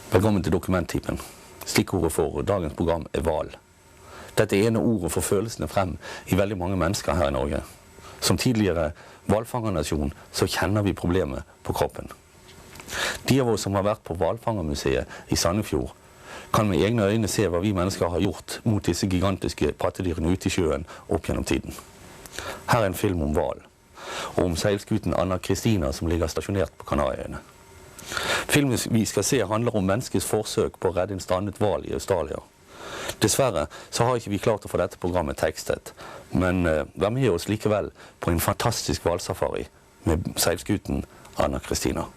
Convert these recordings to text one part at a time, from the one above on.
Velkommen til DokumentTimen. Stikkordet for dagens program er hval. Dette ene ordet får følelsene frem i veldig mange mennesker her i Norge. Som tidligere hvalfangernasjon så kjenner vi problemet på kroppen. De av oss som har vært på hvalfangermuseet i Sandefjord, kan med egne øyne se hva vi mennesker har gjort mot disse gigantiske pattedyrene ute i sjøen opp gjennom tiden. Her er en film om hval, og om seilskuten Anna Kristina som ligger stasjonert på Kanariøyene. Filmen vi skal se handler om menneskets forsøk på å redde en strandet hval i Australia. Dessverre så har ikke vi klart å få dette programmet tekstet, men vær med oss likevel på en fantastisk hvalsafari med seilskuten Anna Kristina.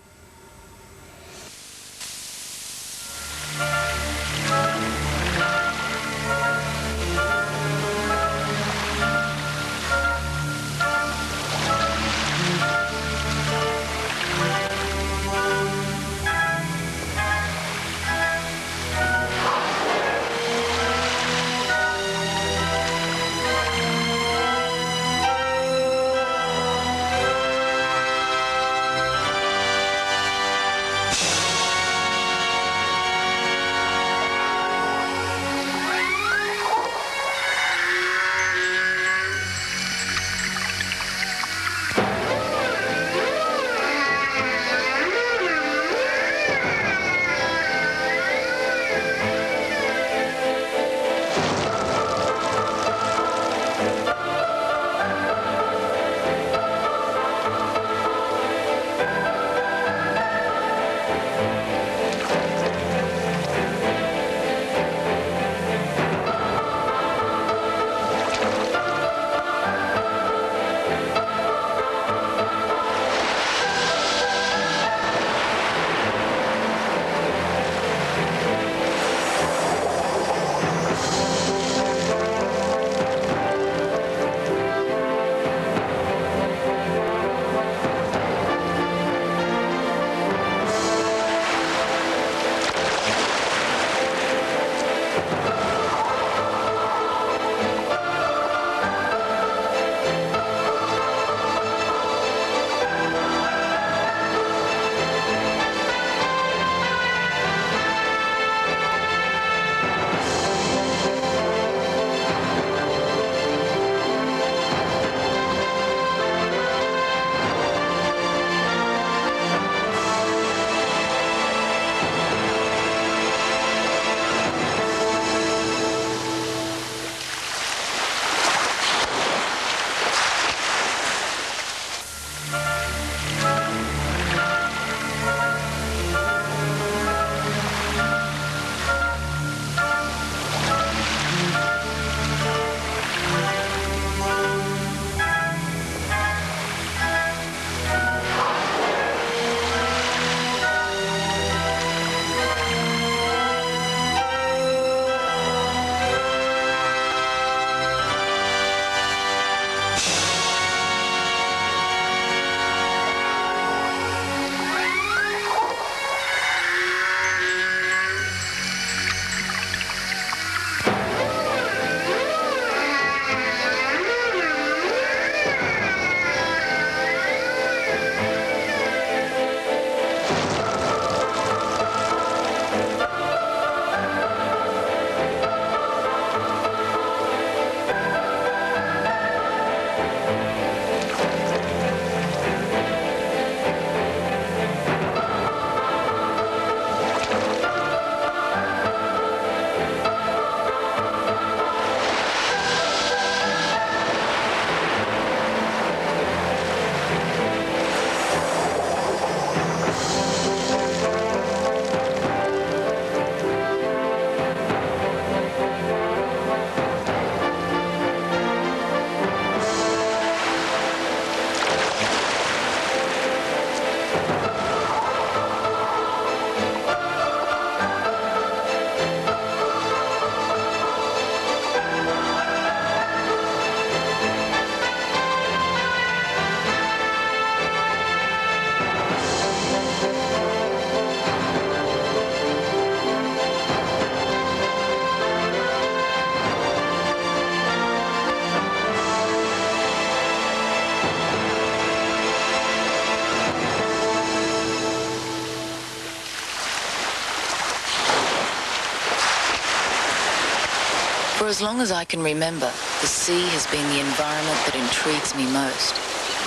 For as long as I can remember, the sea has been the environment that intrigues me most.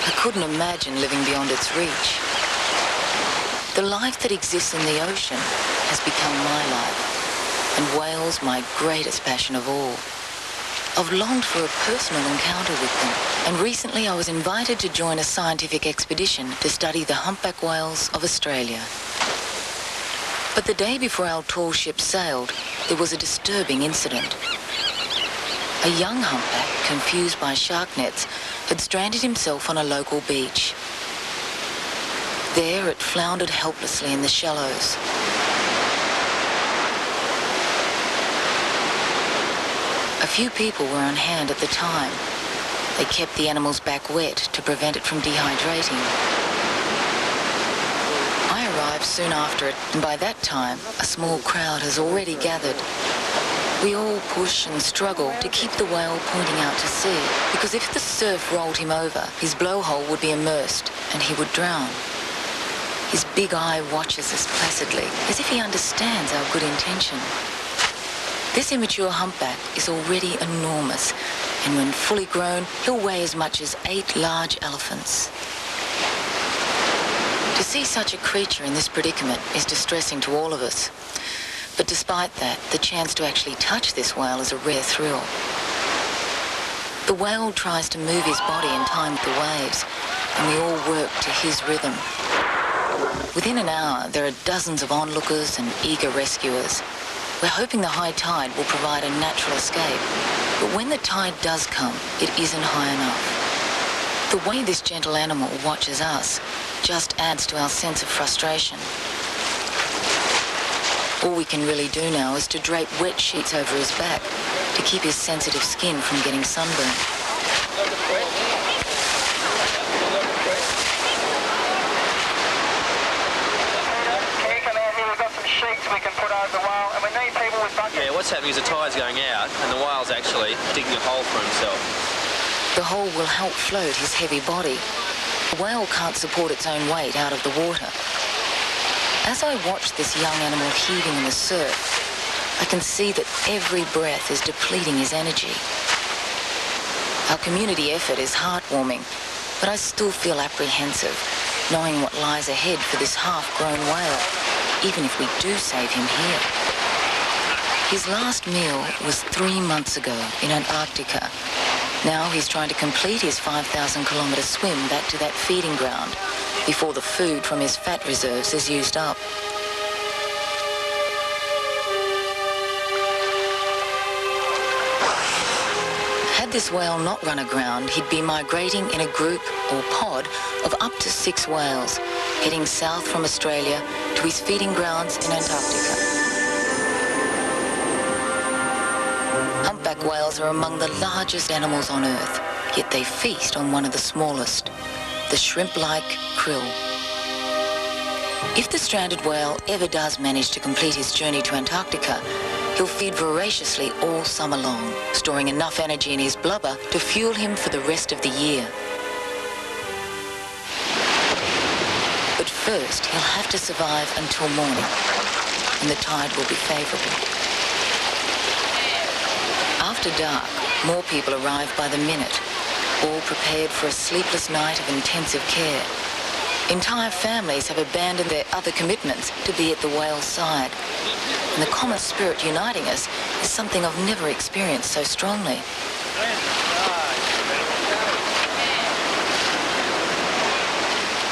I couldn't imagine living beyond its reach. The life that exists in the ocean has become my life, and whales my greatest passion of all. I've longed for a personal encounter with them, and recently I was invited to join a scientific expedition to study the humpback whales of Australia. But the day before our tall ship sailed, there was a disturbing incident. A young humpback, confused by shark nets, had stranded himself on a local beach. There it floundered helplessly in the shallows. A few people were on hand at the time. They kept the animal's back wet to prevent it from dehydrating. I arrived soon after it, and by that time, a small crowd has already gathered. We all push and struggle to keep the whale pointing out to sea, because if the surf rolled him over, his blowhole would be immersed and he would drown. His big eye watches us placidly, as if he understands our good intention. This immature humpback is already enormous, and when fully grown, he'll weigh as much as 8 large elephants. To see such a creature in this predicament is distressing to all of us. But despite that, the chance to actually touch this whale is a rare thrill. The whale tries to move his body in time with the waves, and we all work to his rhythm. Within an hour, there are dozens of onlookers and eager rescuers. We're hoping the high tide will provide a natural escape, but when the tide does come, it isn't high enough. The way this gentle animal watches us just adds to our sense of frustration. All we can really do now is to drape wet sheets over his back to keep his sensitive skin from getting sunburned. We can put over the whale, and we need people with buckets. Yeah, what's happening is the tide's going out and the whale's actually digging a hole for himself. The hole will help float his heavy body. The whale can't support its own weight out of the water. As I watch this young animal heaving in the surf, I can see that every breath is depleting his energy. Our community effort is heartwarming, but I still feel apprehensive, knowing what lies ahead for this half-grown whale, even if we do save him here. His last meal was 3 months ago in Antarctica. Now he's trying to complete his 5,000-kilometre swim back to that feeding ground before the food from his fat reserves is used up. Had this whale not run aground, he'd be migrating in a group or pod of up to 6 whales, heading south from Australia to his feeding grounds in Antarctica. Humpback whales are among the largest animals on Earth, yet they feast on one of the smallest, the shrimp-like krill. If the stranded whale ever does manage to complete his journey to Antarctica, he'll feed voraciously all summer long, storing enough energy in his blubber to fuel him for the rest of the year. But first, he'll have to survive until morning, and the tide will be favourable. After dark, more people arrive by the minute, all prepared for a sleepless night of intensive care. Entire families have abandoned their other commitments to be at the whale's side. And the common spirit uniting us is something I've never experienced so strongly.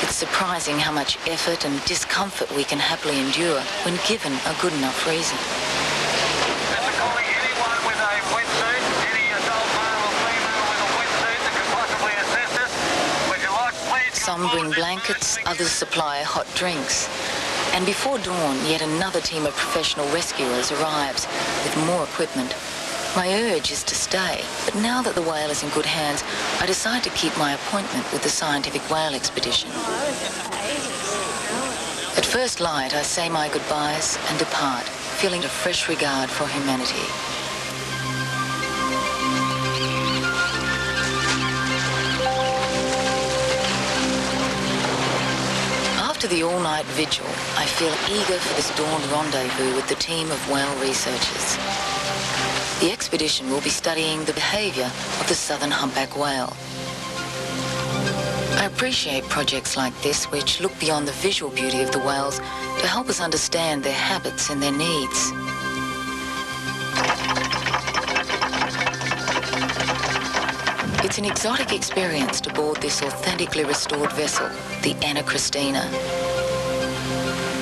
It's surprising how much effort and discomfort we can happily endure when given a good enough reason. Some bring blankets, others supply hot drinks. And before dawn, yet another team of professional rescuers arrives with more equipment. My urge is to stay, but now that the whale is in good hands, I decide to keep my appointment with the scientific whale expedition. At first light, I say my goodbyes and depart, feeling a fresh regard for humanity. After the all-night vigil, I feel eager for this dawn rendezvous with the team of whale researchers. The expedition will be studying the behaviour of the southern humpback whale. I appreciate projects like this which look beyond the visual beauty of the whales to help us understand their habits and their needs. It's an exotic experience to board this authentically restored vessel, the Christina.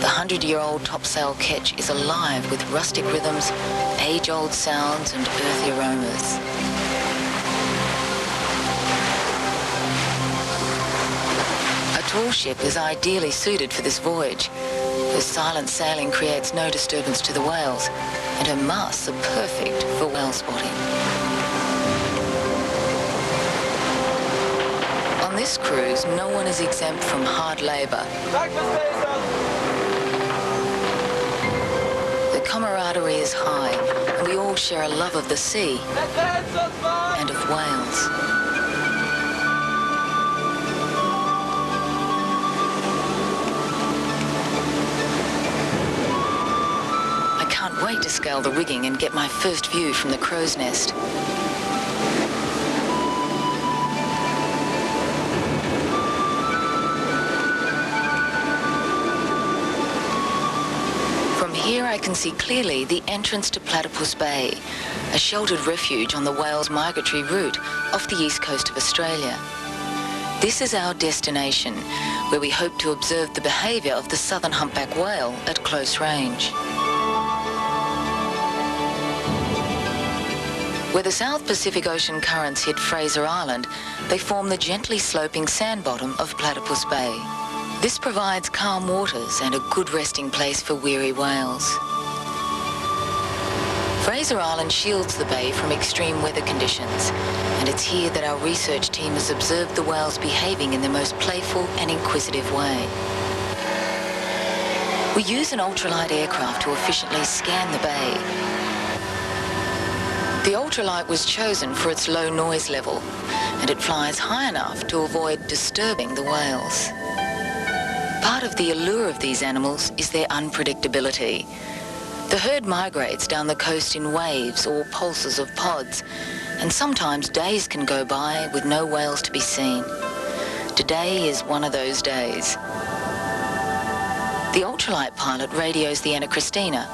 The 100-year-old topsail ketch is alive with rustic rhythms, age-old sounds and earthy aromas. A tall ship is ideally suited for this voyage. Her silent sailing creates no disturbance to the whales, and her masts are perfect for whale spotting. On this cruise, no one is exempt from hard labour. The camaraderie is high, and we all share a love of the sea and of whales. I can't wait to scale the rigging and get my first view from the crow's nest. Here I can see clearly the entrance to Platypus Bay, a sheltered refuge on the whale's migratory route off the east coast of Australia. This is our destination, where we hope to observe the behaviour of the southern humpback whale at close range. Where the South Pacific Ocean currents hit Fraser Island, they form the gently sloping sand bottom of Platypus Bay. This provides calm waters and a good resting place for weary whales. Fraser Island shields the bay from extreme weather conditions, and it's here that our research team has observed the whales behaving in their most playful and inquisitive way. We use an ultralight aircraft to efficiently scan the bay. The ultralight was chosen for its low noise level, and it flies high enough to avoid disturbing the whales. Part of the allure of these animals is their unpredictability. The herd migrates down the coast in waves or pulses of pods, and sometimes days can go by with no whales to be seen. Today is one of those days. The ultralight pilot radios the Christina.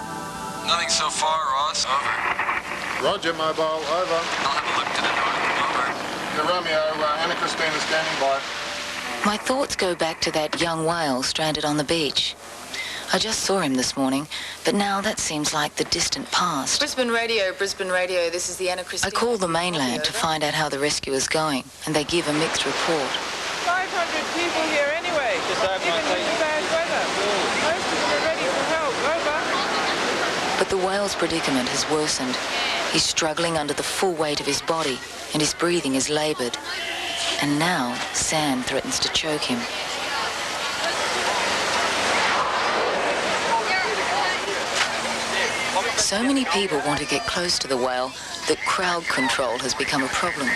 Nothing so far, Ross. Over. Roger, mobile, over. I'll have a look to the north. Over. The Romeo, Christina standing by. My thoughts go back to that young whale stranded on the beach. I just saw him this morning, but now that seems like the distant past. Brisbane Radio, this is the Christina. I call the mainland to find out how the rescue is going, and they give a mixed report. 500 people here anyway, given the bad weather. Most of them are ready for help. Over. But the whale's predicament has worsened. He's struggling under the full weight of his body, and his breathing is laboured. And now, sand threatens to choke him. So many people want to get close to the whale that crowd control has become a problem.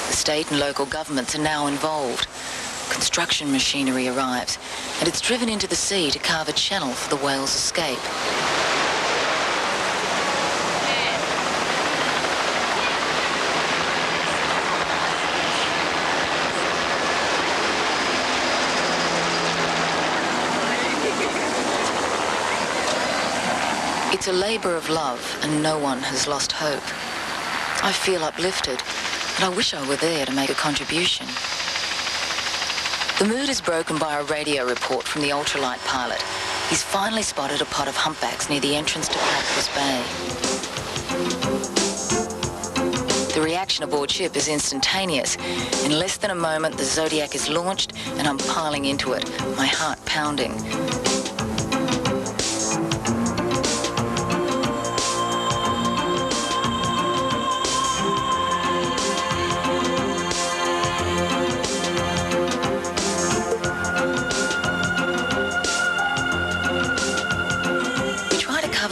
The state and local governments are now involved. Construction machinery arrives, and it's driven into the sea to carve a channel for the whale's escape. It's a labour of love, and no one has lost hope. I feel uplifted, and I wish I were there to make a contribution. The mood is broken by a radio report from the ultralight pilot. He's finally spotted a pod of humpbacks near the entrance to Platypus Bay. The reaction aboard ship is instantaneous. In less than a moment, the Zodiac is launched, and I'm piling into it, my heart pounding.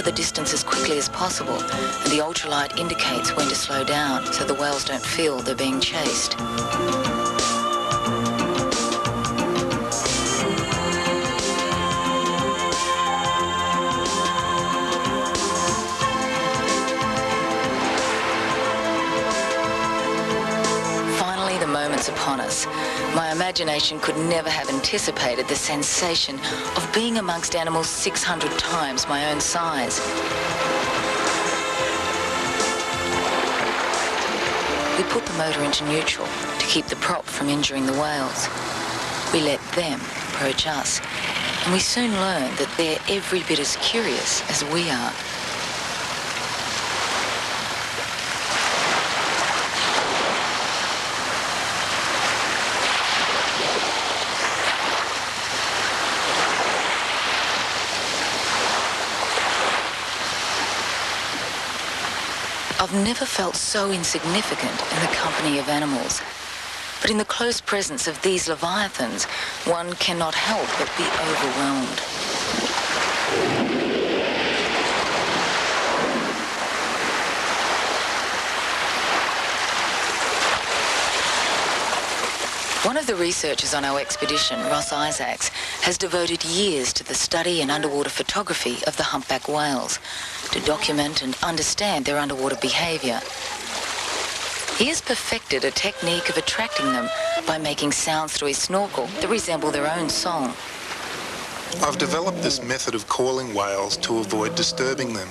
The distance as quickly as possible, and the ultralight indicates when to slow down so the whales don't feel they're being chased. was upon us. My imagination could never have anticipated the sensation of being amongst animals 600 times my own size. We put the motor into neutral to keep the prop from injuring the whales. We let them approach us, and we soon learned that they're every bit as curious as we are. I've never felt so insignificant in the company of animals. But in the close presence of these leviathans, one cannot help but be overwhelmed. One of the researchers on our expedition, Ross Isaacs, has devoted years to the study and underwater photography of the humpback whales, to document and understand their underwater behaviour. He has perfected a technique of attracting them by making sounds through his snorkel that resemble their own song. I've developed this method of calling whales to avoid disturbing them.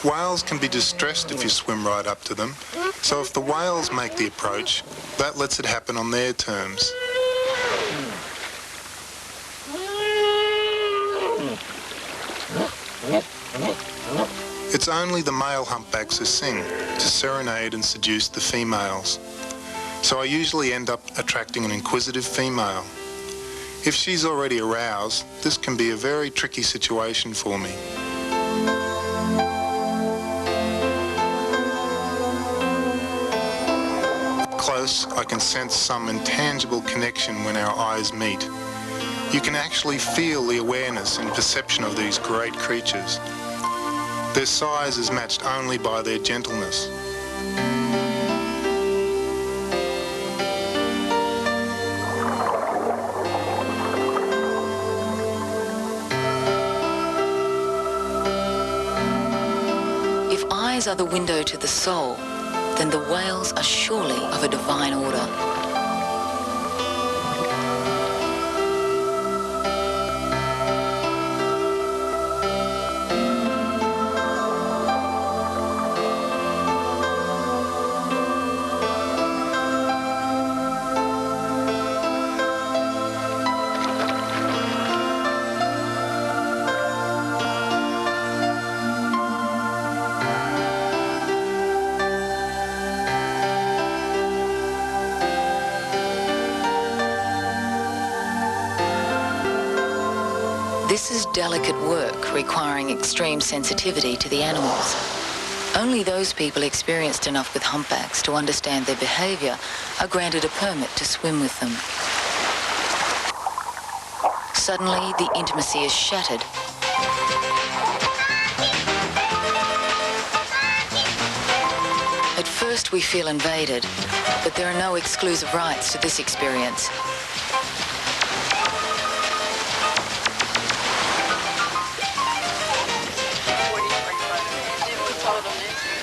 Whales can be distressed if you swim right up to them, so if the whales make the approach, that lets it happen on their terms. It's only the male humpbacks who sing to serenade and seduce the females. So I usually end up attracting an inquisitive female. If she's already aroused, this can be a very tricky situation for me. Up close, I can sense some intangible connection when our eyes meet. You can actually feel the awareness and perception of these great creatures. Their size is matched only by their gentleness. If eyes are the window to the soul, then the whales are surely of a divine order. This is delicate work requiring extreme sensitivity to the animals. Only those people experienced enough with humpbacks to understand their behaviour are granted a permit to swim with them. Suddenly, the intimacy is shattered. At first, we feel invaded, but there are no exclusive rights to this experience.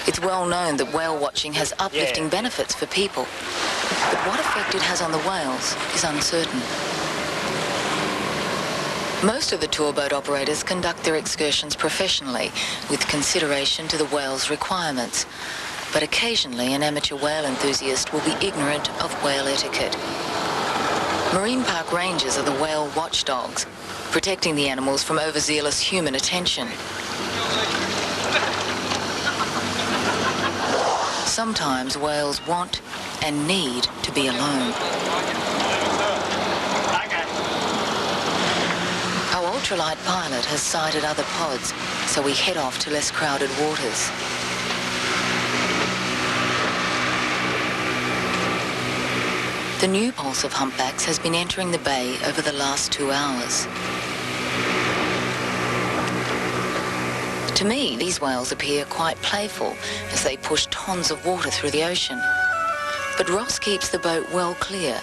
It's well known that whale watching has uplifting benefits for people, but what effect it has on the whales is uncertain. Most of the tour boat operators conduct their excursions professionally, with consideration to the whale's requirements, but occasionally an amateur whale enthusiast will be ignorant of whale etiquette. Marine park rangers are the whale watchdogs, protecting the animals from overzealous human attention. Sometimes whales want and need to be alone. Our ultralight pilot has sighted other pods, so we head off to less crowded waters. The new pulse of humpbacks has been entering the bay over the last 2 hours. To me, these whales appear quite playful as they push tons of water through the ocean. But Ross keeps the boat well clear,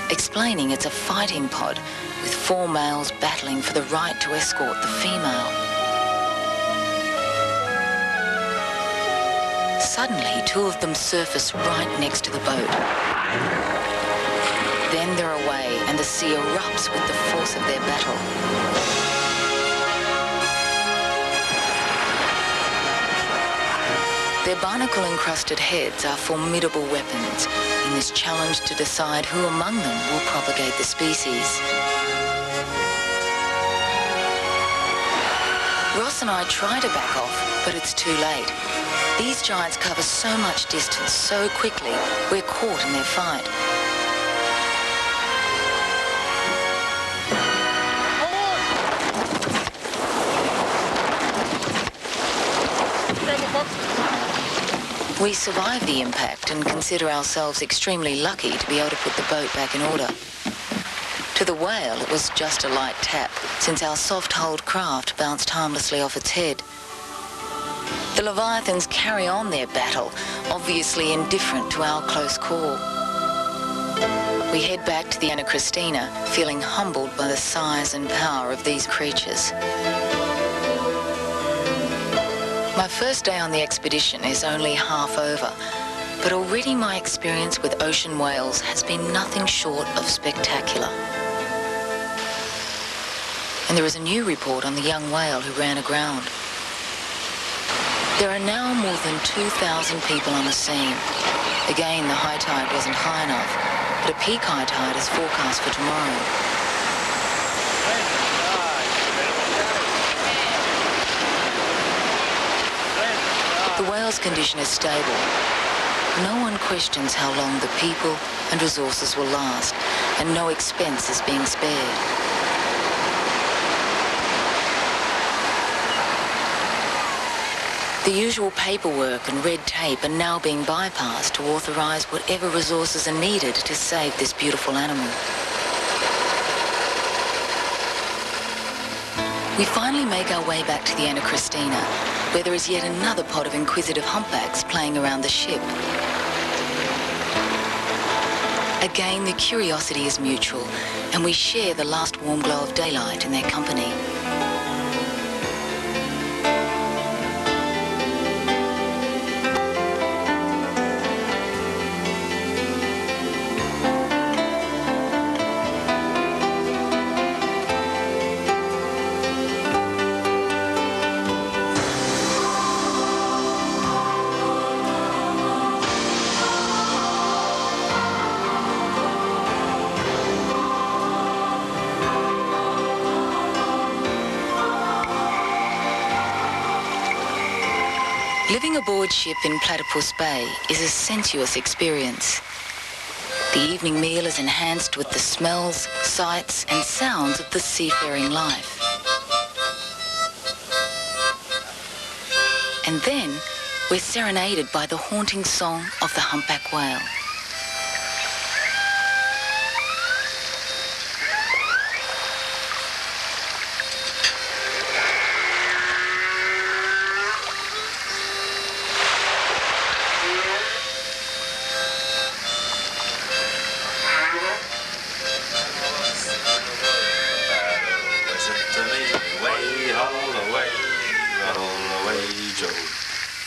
explaining it's a fighting pod with 4 males battling for the right to escort the female. Suddenly, 2 of them surface right next to the boat. Then they're away and the sea erupts with the force of their battle. Their barnacle-encrusted heads are formidable weapons in this challenge to decide who among them will propagate the species. Ross and I try to back off, but it's too late. These giants cover so much distance so quickly, we're caught in their fight. We survive the impact and consider ourselves extremely lucky to be able to put the boat back in order. To the whale, it was just a light tap, since our soft-hulled craft bounced harmlessly off its head. The Leviathans carry on their battle, obviously indifferent to our close call. We head back to the Anna Christina, feeling humbled by the size and power of these creatures. My first day on the expedition is only half over, but already my experience with ocean whales has been nothing short of spectacular. And there is a new report on the young whale who ran aground. There are now more than 2,000 people on the scene. Again, the high tide wasn't high enough, but a peak high tide is forecast for tomorrow. The whale's condition is stable. No one questions how long the people and resources will last, and no expense is being spared. The usual paperwork and red tape are now being bypassed to authorize whatever resources are needed to save this beautiful animal. We finally make our way back to the Anna Christina, where there is yet another pod of inquisitive humpbacks playing around the ship. Again, the curiosity is mutual, and we share the last warm glow of daylight in their company. Living aboard ship in Platypus Bay is a sensuous experience. The evening meal is enhanced with the smells, sights and sounds of the seafaring life. And then we're serenaded by the haunting song of the humpback whale.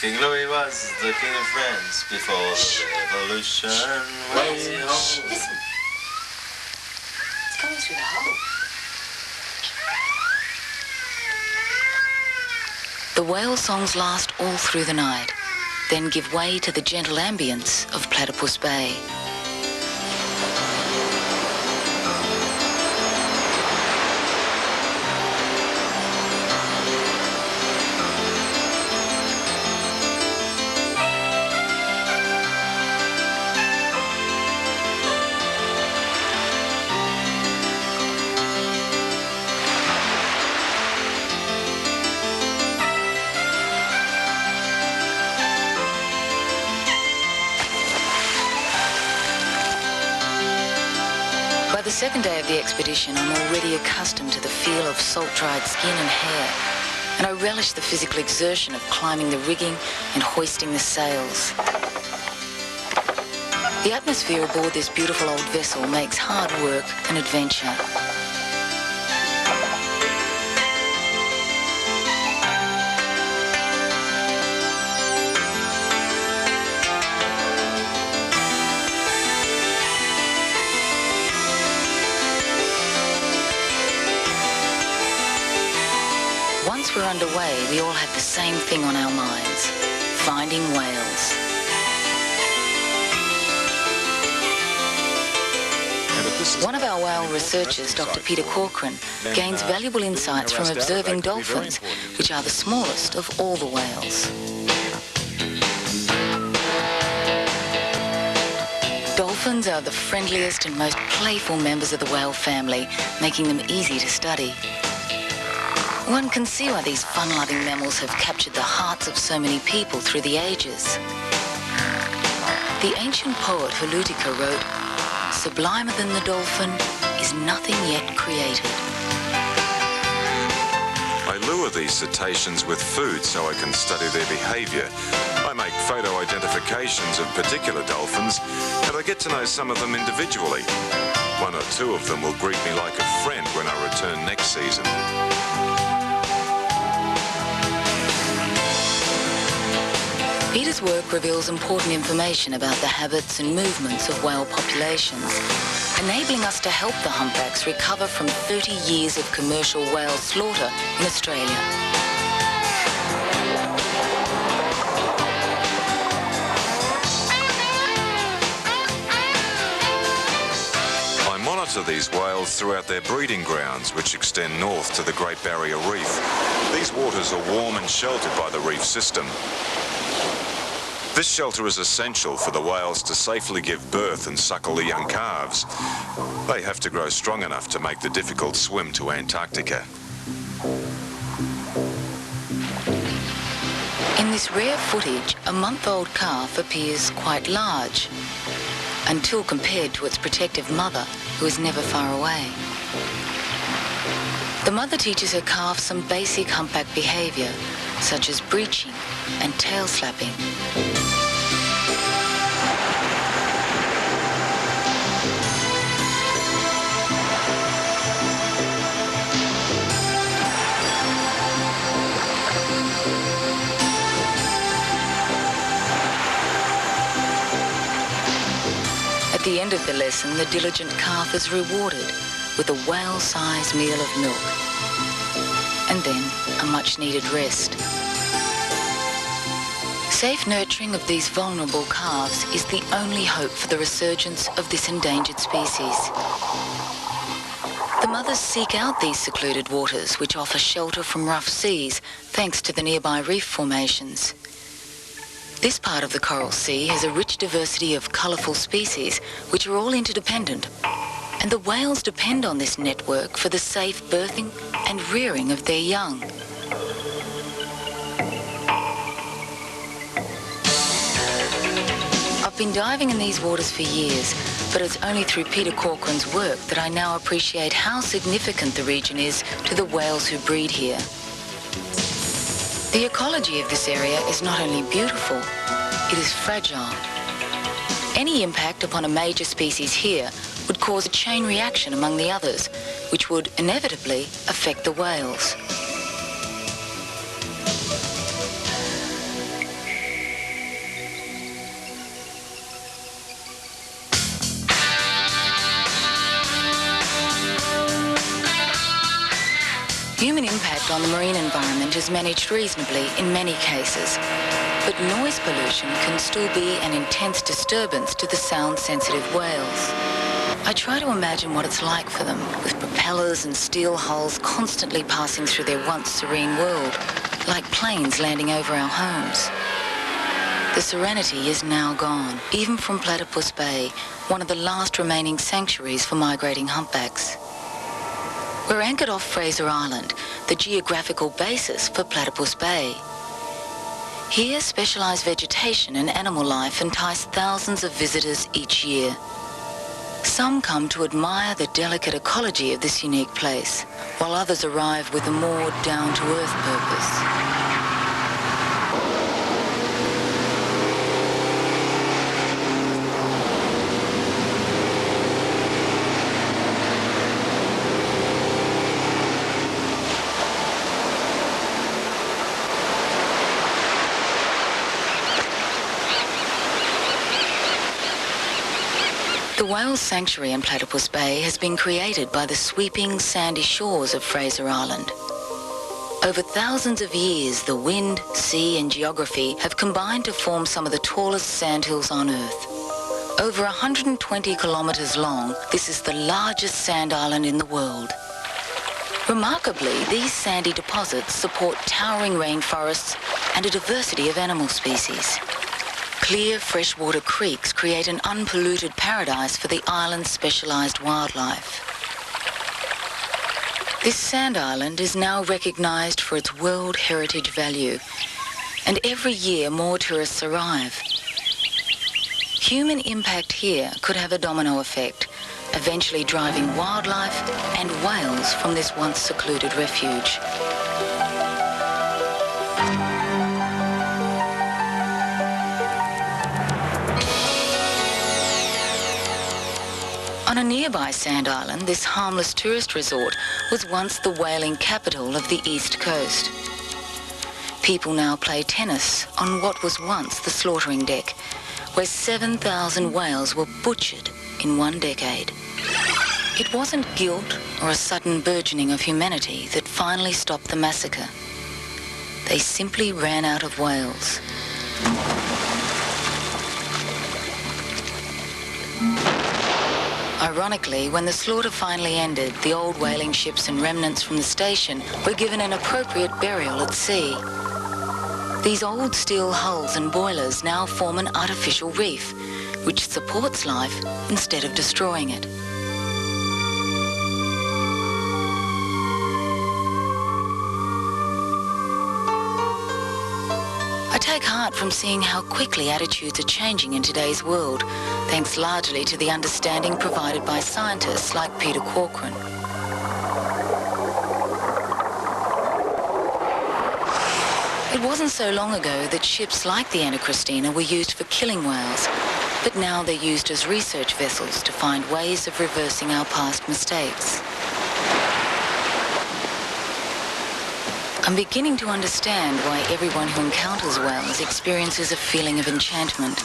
King Louis was the king of France before the revolution. Way home. Listen. It's coming through the hole. The whale songs last all through the night, then give way to the gentle ambience of Platypus Bay. By the second day of the expedition, I'm already accustomed to the feel of salt-dried skin and hair, and I relish the physical exertion of climbing the rigging and hoisting the sails. The atmosphere aboard this beautiful old vessel makes hard work an adventure. we're underway, we all have the same thing on our minds: finding whales. One of our whale researchers, Dr. Peter Corcoran, gains valuable insights from observing dolphins, which are the smallest of all the whales. Dolphins are the friendliest and most playful members of the whale family, making them easy to study. One can see why these fun-loving mammals have captured the hearts of so many people through the ages. The ancient poet Helgeland wrote, "Sublimer than the dolphin is nothing yet created." I lure these cetaceans with food so I can study their behaviour. I make photo identifications of particular dolphins, and I get to know some of them individually. One or two of them will greet me like a friend when I return next season. Peter's work reveals important information about the habits and movements of whale populations, enabling us to help the humpbacks recover from 30 years of commercial whale slaughter in Australia. I monitor these whales throughout their breeding grounds, which extend north to the Great Barrier Reef. These waters are warm and sheltered by the reef system. This shelter is essential for the whales to safely give birth and suckle the young calves. They have to grow strong enough to make the difficult swim to Antarctica. In this rare footage, a month-old calf appears quite large, until compared to its protective mother, who is never far away. The mother teaches her calf some basic humpback behaviour, such as breaching and tail slapping. At the end of the lesson, the diligent calf is rewarded with a whale-sized meal of milk, and then a much-needed rest. Safe nurturing of these vulnerable calves is the only hope for the resurgence of this endangered species. The mothers seek out these secluded waters, which offer shelter from rough seas, thanks to the nearby reef formations. This part of the Coral Sea has a rich diversity of colourful species, which are all interdependent, and the whales depend on this network for the safe birthing and rearing of their young. I've been diving in these waters for years, but it's only through Peter Corcoran's work that I now appreciate how significant the region is to the whales who breed here. The ecology of this area is not only beautiful, it is fragile. Any impact upon a major species here would cause a chain reaction among the others, which would inevitably affect the whales. Human impact on the marine environment is managed reasonably in many cases, but noise pollution can still be an intense disturbance to the sound-sensitive whales. I try to imagine what it's like for them, with propellers and steel hulls constantly passing through their once serene world, like planes landing over our homes. The serenity is now gone, even from Platypus Bay, one of the last remaining sanctuaries for migrating humpbacks. We're anchored off Fraser Island, the geographical basis for Platypus Bay. Here, specialised vegetation and animal life entice thousands of visitors each year. Some come to admire the delicate ecology of this unique place, while others arrive with a more down-to-earth purpose. The whale sanctuary in Platypus Bay has been created by the sweeping sandy shores of Fraser Island. Over thousands of years, the wind, sea and geography have combined to form some of the tallest sandhills on Earth. Over 120 kilometres long, this is the largest sand island in the world. Remarkably, these sandy deposits support towering rainforests and a diversity of animal species. Clear freshwater creeks create an unpolluted paradise for the island's specialised wildlife. This sand island is now recognised for its World Heritage value, and every year more tourists arrive. Human impact here could have a domino effect, eventually driving wildlife and whales from this once secluded refuge. On a nearby sand island, this harmless tourist resort was once the whaling capital of the East Coast. People now play tennis on what was once the slaughtering deck, where 7,000 whales were butchered in one decade. It wasn't guilt or a sudden burgeoning of humanity that finally stopped the massacre. They simply ran out of whales. Ironically, when the slaughter finally ended, the old whaling ships and remnants from the station were given an appropriate burial at sea. These old steel hulls and boilers now form an artificial reef, which supports life instead of destroying it. I take heart from seeing how quickly attitudes are changing in today's world, thanks largely to the understanding provided by scientists like Peter Corcoran. It wasn't so long ago that ships like the Anna Christina were used for killing whales, but now they're used as research vessels to find ways of reversing our past mistakes. I'm beginning to understand why everyone who encounters whales experiences a feeling of enchantment.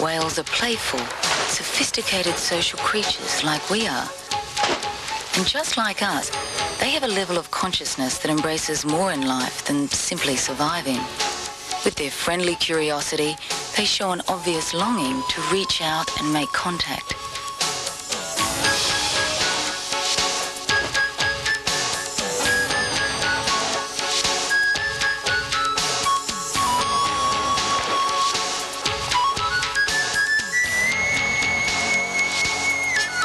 Whales are playful, sophisticated social creatures like we are. And just like us, they have a level of consciousness that embraces more in life than simply surviving. With their friendly curiosity, they show an obvious longing to reach out and make contact.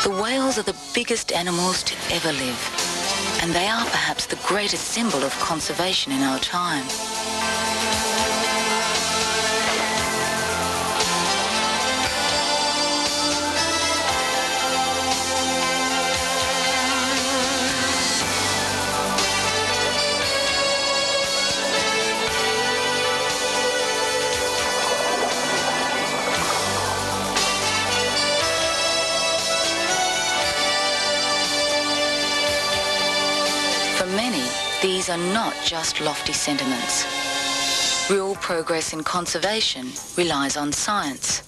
The whales are the biggest animals to ever live, and they are perhaps the greatest symbol of conservation in our time. These are not just lofty sentiments. Real progress in conservation relies on science.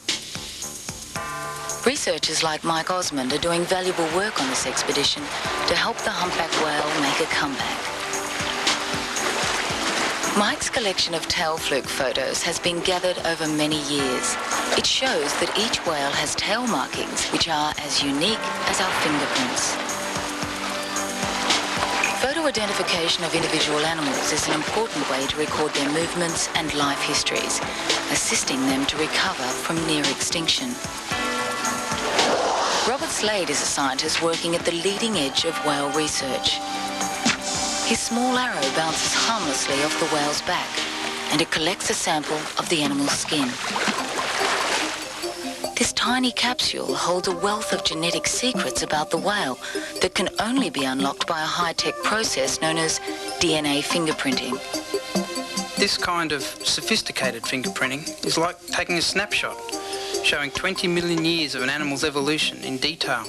Researchers like Mike Osmond are doing valuable work on this expedition to help the humpback whale make a comeback. Mike's collection of tail fluke photos has been gathered over many years. It shows that each whale has tail markings which are as unique as our fingerprints. Photo identification of individual animals is an important way to record their movements and life histories, assisting them to recover from near extinction. Robert Slade is a scientist working at the leading edge of whale research. His small arrow bounces harmlessly off the whale's back, and it collects a sample of the animal's skin. This tiny capsule holds a wealth of genetic secrets about the whale that can only be unlocked by a high-tech process known as DNA fingerprinting. This kind of sophisticated fingerprinting is like taking a snapshot, showing 20 million years of an animal's evolution in detail.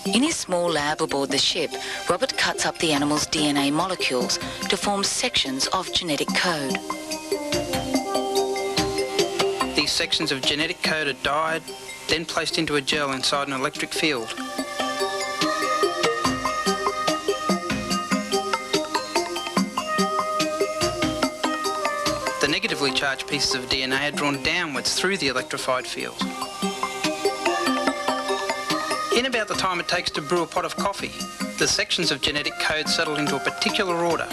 In his small lab aboard the ship, Robert cuts up the animal's DNA molecules to form sections of genetic code. These sections of genetic code are dyed, then placed into a gel inside an electric field. positively charged pieces of DNA are drawn downwards through the electrified field. In about the time it takes to brew a pot of coffee, the sections of genetic code settle into a particular order.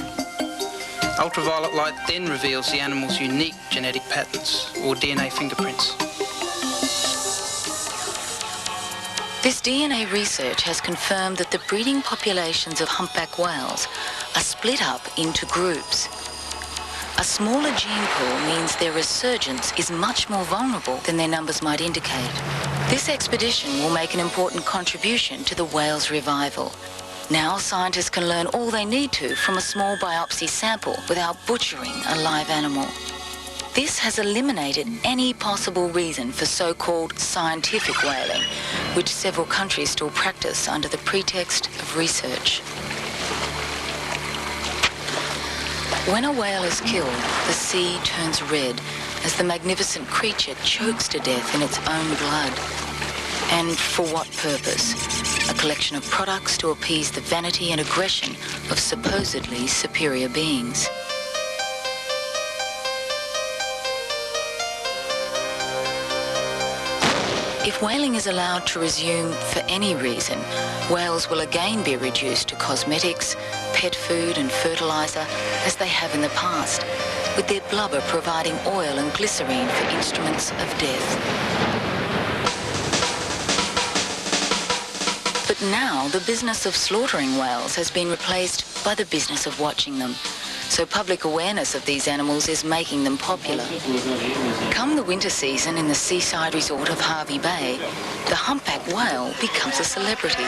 Ultraviolet light then reveals the animal's unique genetic patterns, or DNA fingerprints. This DNA research has confirmed that the breeding populations of humpback whales are split up into groups. A smaller gene pool means their resurgence is much more vulnerable than their numbers might indicate. This expedition will make an important contribution to the whale's revival. Now scientists can learn all they need to from a small biopsy sample without butchering a live animal. This has eliminated any possible reason for so-called scientific whaling, which several countries still practice under the pretext of research. When a whale is killed, the sea turns red as the magnificent creature chokes to death in its own blood. And for what purpose? A collection of products to appease the vanity and aggression of supposedly superior beings. If whaling is allowed to resume for any reason, whales will again be reduced to cosmetics, pet food and fertilizer as they have in the past, with their blubber providing oil and glycerine for instruments of death. But now the business of slaughtering whales has been replaced by the business of watching them. So public awareness of these animals is making them popular. Come the winter season in the seaside resort of Hervey Bay, the humpback whale becomes a celebrity.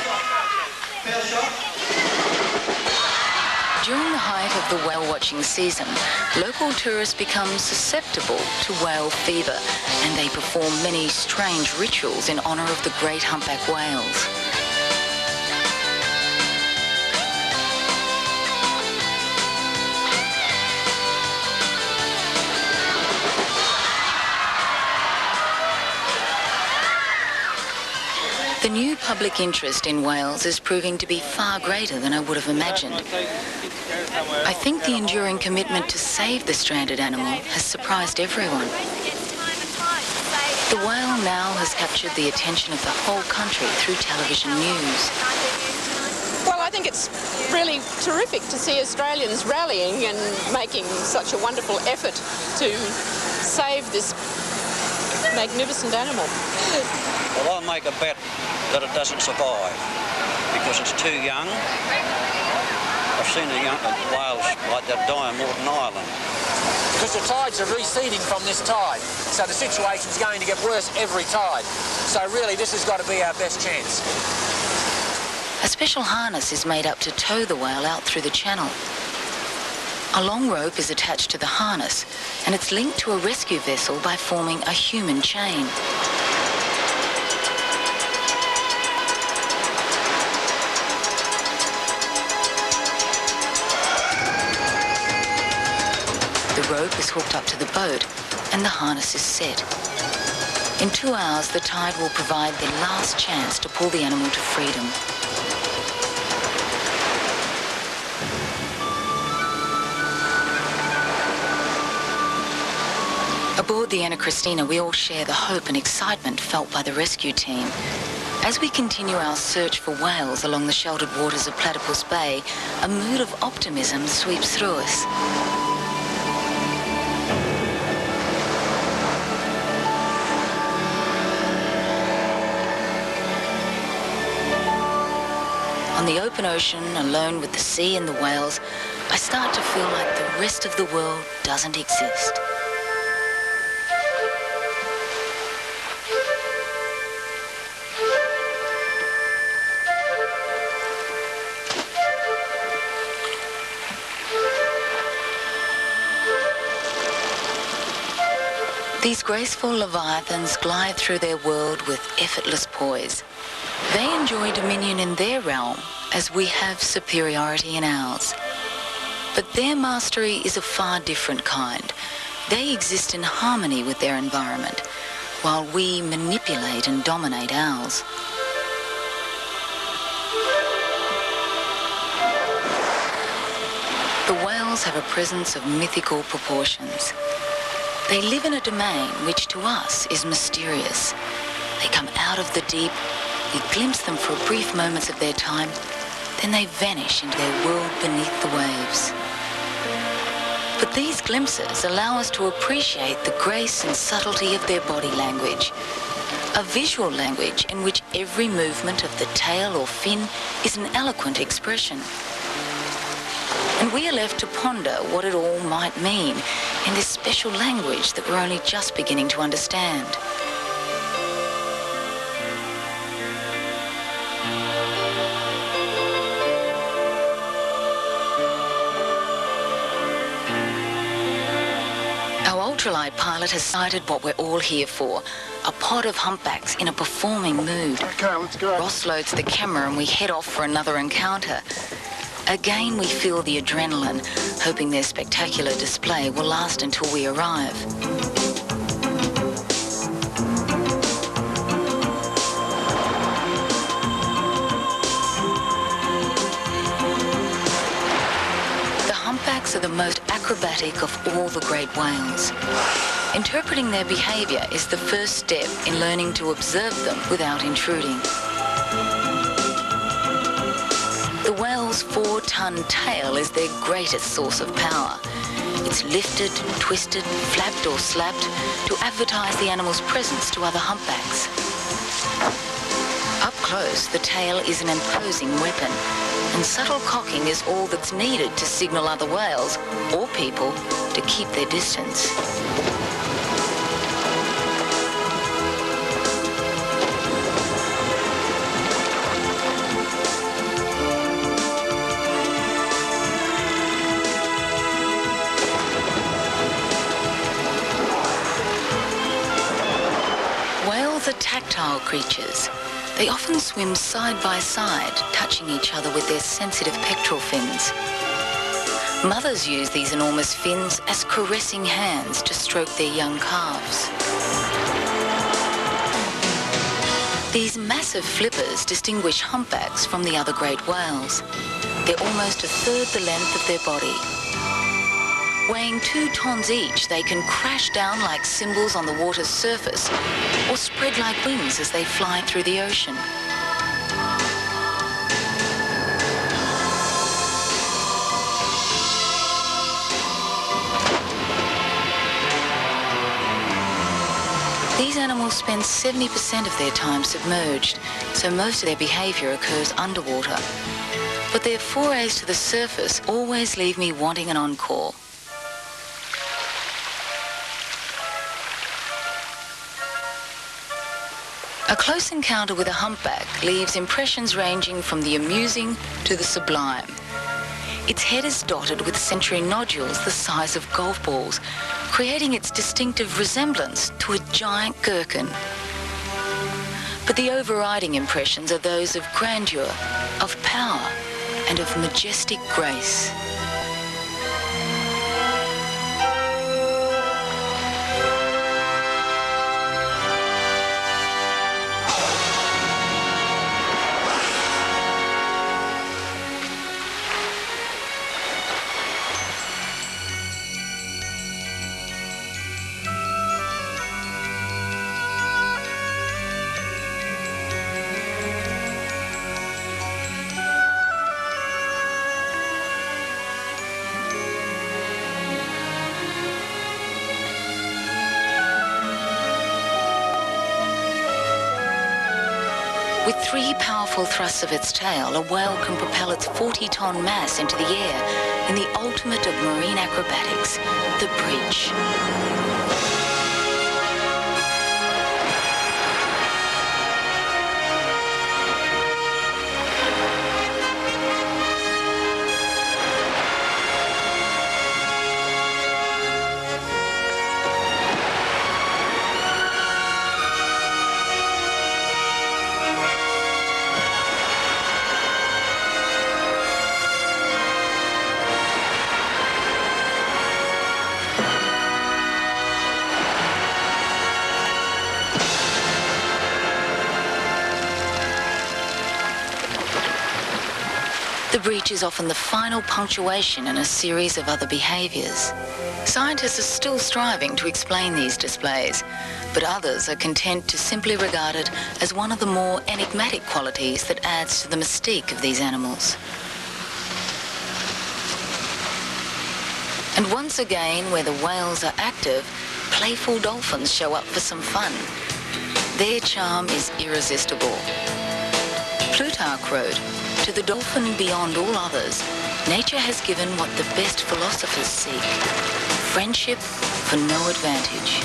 During the height of the whale watching season, local tourists become susceptible to whale fever, and they perform many strange rituals in honour of the great humpback whales. The new public interest in whales is proving to be far greater than I would have imagined. I think the enduring commitment to save the stranded animal has surprised everyone. The whale now has captured the attention of the whole country through television news. Well, I think it's really terrific to see Australians rallying and making such a wonderful effort to save this magnificent animal. Well, I'll make a bet that it doesn't survive because it's too young. I've seen the young whales like that die on Northern Ireland. Because the tides are receding from this tide, so the situation's going to get worse every tide. So really, this has got to be our best chance. A special harness is made up to tow the whale out through the channel. A long rope is attached to the harness, and it's linked to a rescue vessel by forming a human chain. The rope is hooked up to the boat, and the harness is set. In 2 hours, the tide will provide the last chance to pull the animal to freedom. Aboard the Anna Christina, we all share the hope and excitement felt by the rescue team. As we continue our search for whales along the sheltered waters of Platypus Bay, a mood of optimism sweeps through us. On the open ocean, alone with the sea and the whales, I start to feel like the rest of the world doesn't exist. These graceful leviathans glide through their world with effortless poise. They enjoy dominion in their realm as we have superiority in ours. But their mastery is a far different kind. They exist in harmony with their environment, while we manipulate and dominate ours. The whales have a presence of mythical proportions. They live in a domain which to us is mysterious. They come out of the deep, we glimpse them for brief moments of their time, then they vanish into their world beneath the waves. But these glimpses allow us to appreciate the grace and subtlety of their body language, a visual language in which every movement of the tail or fin is an eloquent expression. And we are left to ponder what it all might mean in this special language that we're only just beginning to understand. Our ultralight pilot has sighted what we're all here for, a pod of humpbacks in a performing mood. Okay, let's go. Ross loads the camera and we head off for another encounter. Again, we feel the adrenaline, hoping their spectacular display will last until we arrive. The humpbacks are the most acrobatic of all the great whales. Interpreting their behavior is the first step in learning to observe them without intruding. The whale's 4-ton tail is their greatest source of power. It's lifted, twisted, flapped or slapped to advertise the animal's presence to other humpbacks. Up close, the tail is an imposing weapon, and subtle cocking is all that's needed to signal other whales, or people, to keep their distance. Tactile creatures. They often swim side by side, touching each other with their sensitive pectoral fins. Mothers use these enormous fins as caressing hands to stroke their young calves. These massive flippers distinguish humpbacks from the other great whales. They're almost a third the length of their body. Weighing 2 tons each, they can crash down like cymbals on the water's surface or spread like wings as they fly through the ocean. These animals spend 70% of their time submerged, so most of their behavior occurs underwater. But their forays to the surface always leave me wanting an encore. A close encounter with a humpback leaves impressions ranging from the amusing to the sublime. Its head is dotted with sensory nodules the size of golf balls, creating its distinctive resemblance to a giant gherkin. But the overriding impressions are those of grandeur, of power, and of majestic grace. With 3 powerful thrusts of its tail, a whale can propel its 40-ton mass into the air in the ultimate of marine acrobatics, the bridge. breach is often the final punctuation in a series of other behaviours. Scientists are still striving to explain these displays, but others are content to simply regard it as one of the more enigmatic qualities that adds to the mystique of these animals. And once again, where the whales are active, playful dolphins show up for some fun. Their charm is irresistible. Plutarch wrote, "To the dolphin beyond all others, nature has given what the best philosophers seek, friendship for no advantage."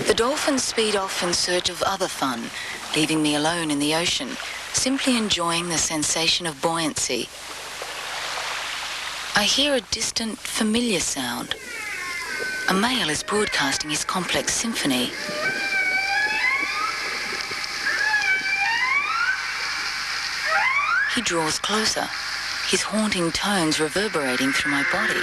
The dolphins speed off in search of other fun, leaving me alone in the ocean, simply enjoying the sensation of buoyancy. I hear a distant, familiar sound. A male is broadcasting his complex symphony. He draws closer, his haunting tones reverberating through my body.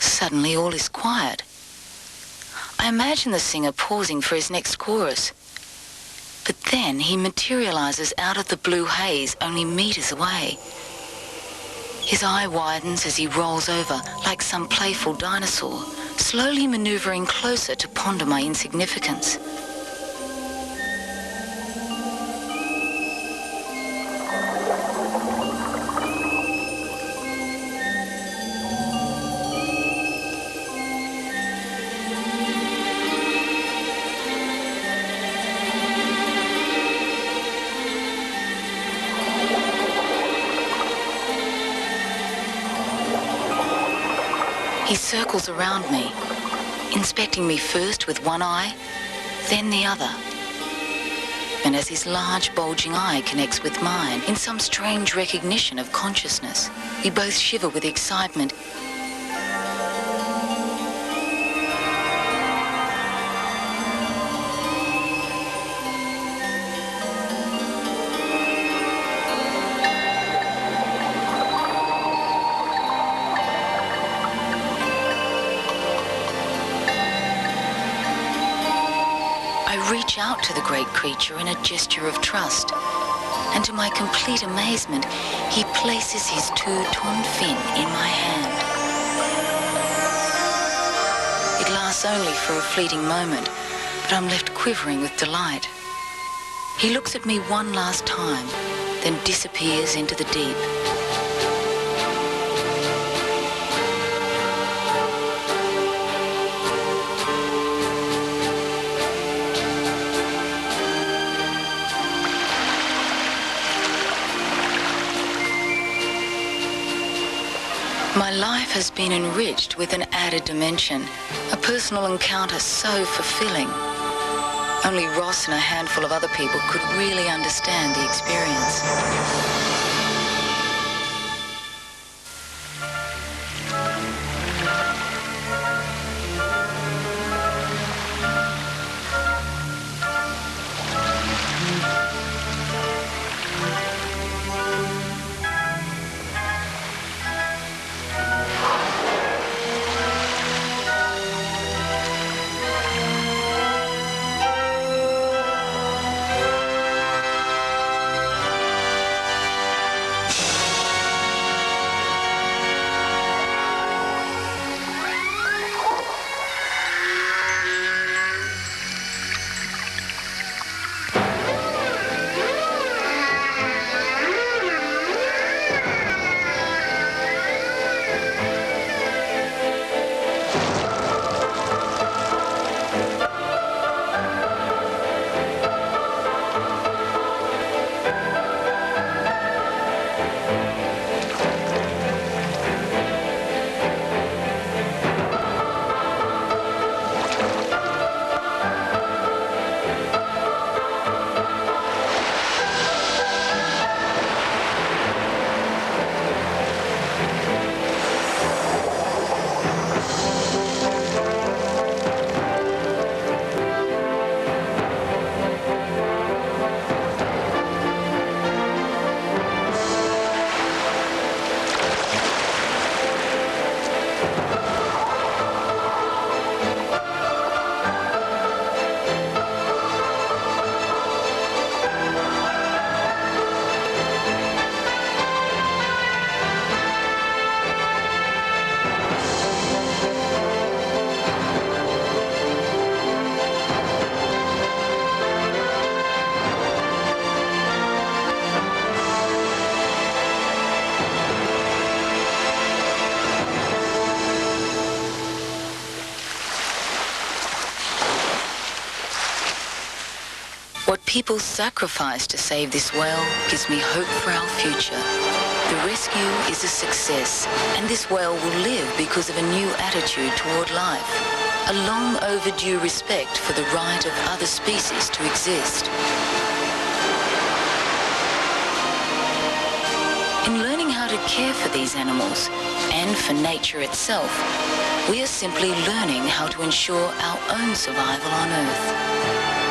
Suddenly all is quiet. I imagine the singer pausing for his next chorus. But then he materializes out of the blue haze only meters away. His eye widens as he rolls over like some playful dinosaur, slowly maneuvering closer to ponder my insignificance. He circles around me, inspecting me first with one eye, then the other. And as his large, bulging eye connects with mine in some strange recognition of consciousness, we both shiver with excitement. Reach out to the great creature in a gesture of trust, and to my complete amazement, he places his 2-ton fin in my hand. It lasts only for a fleeting moment, but I'm left quivering with delight. He looks at me one last time, then disappears into the deep. My life has been enriched with an added dimension, a personal encounter so fulfilling. Only Ross and a handful of other people could really understand the experience. people's sacrifice to save this whale gives me hope for our future. The rescue is a success, and this whale will live because of a new attitude toward life, a long overdue respect for the right of other species to exist. In learning how to care for these animals, and for nature itself, we are simply learning how to ensure our own survival on Earth.